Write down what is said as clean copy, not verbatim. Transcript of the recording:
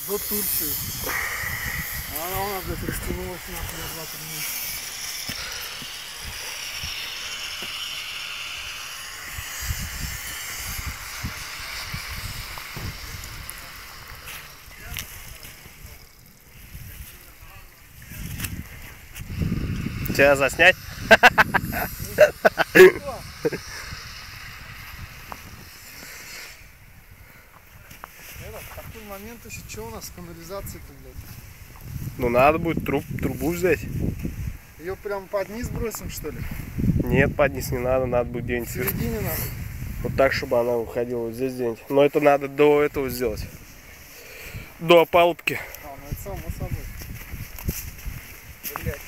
До Турции. А она у нас, блядь, растянулась нахуй на 2-3 месяца. Тебя заснять? Такой момент еще, что у нас с канализацией-то, блядь? Ну надо будет трубу взять. Ее прям под низ бросим, что ли? Нет, под низ не надо, надо будет где-нибудь. В середине надо. Вот так, чтобы она уходила вот здесь где-нибудь. Но это надо до этого сделать. До опалубки. А, ну это само собой. Блядь.